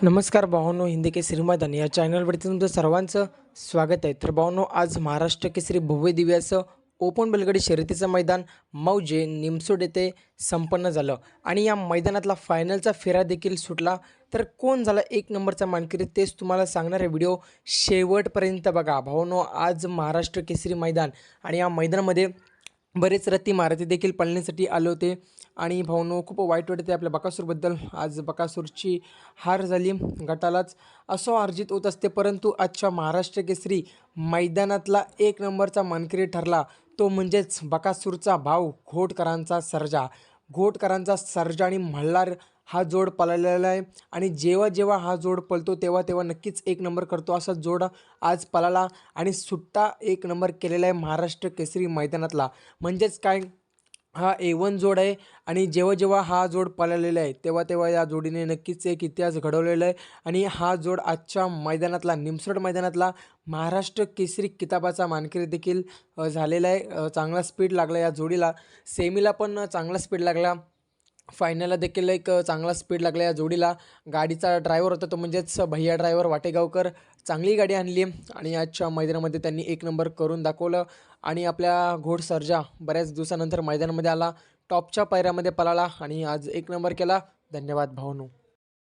नमस्कार भावांनो, हिंदी केसरी मैदान या चॅनलवरती तुमचं सर्वांचं स्वागत आहे. तर भावांनो, आज महाराष्ट्र केसरी भव्य दिव्य असं ओपन बैलगाडी शर्यतीचं मैदान मौजे निमसोड येथे संपन्न झालं आणि या मैदानातला फायनलचा फेरा देखील सुटला. तर कोण झाला एक नंबरचा मानकरी तेच तुम्हाला सांगणार आहे. व्हिडिओ शेवटपर्यंत बघा. भावांनो, आज महाराष्ट्र केसरी मैदान आणि या मैदानामध्ये बरेच रथी महारथी देखील पळण्यासाठी आले होते आणि भाऊनो खूप वाईट वाटते आपल्या बकासूरबद्दल. आज बकासूरची हार झाली गटालाच. असो अर्जित होत असते, परंतु आजच्या महाराष्ट्र केसरी मैदानातला एक नंबरचा मानकरी ठरला तो म्हणजेच बकासूरचा भाऊ घोटकरांचा सर्जा आणि मल्हार हा जोड पळालेला आहे आणि जेव्हा जेव्हा हा जोड पळतो तेव्हा तेव्हा नक्कीच एक नंबर करतो. असा जोड आज पळाला आणि सुट्टा एक नंबर केलेला आहे महाराष्ट्र केसरी मैदानातला. म्हणजेच काय, हा A1 जोड आहे आणि जेव्हा जेव्हा हा जोड पळालेला आहे तेव्हा तेव्हा या जोडीने नक्कीच एक इतिहास घडवलेला आहे आणि हा जोड आजच्या मैदानातला निमसोड मैदानातला महाराष्ट्र केसरी किताबाचा मानकरी देखील झालेला आहे. चांगला स्पीड लागला या जोडीला. सेमीला पण चांगला स्पीड लागला, फायनलला देखील एक चांगला स्पीड लागला या जोडीला. गाडीचा ड्रायव्हर होता तो म्हणजेच भैया ड्रायव्हर वाटेगावकर. चांगली गाडी आणली आणि आजच्या मैदानामध्ये त्यांनी एक नंबर करून दाखवलं आणि आपल्या घोडसर्जा बऱ्याच दिवसानंतर मैदानामध्ये आला. टॉपच्या पायऱ्यामध्ये पळाला आणि आज एक नंबर केला. धन्यवाद भावनो.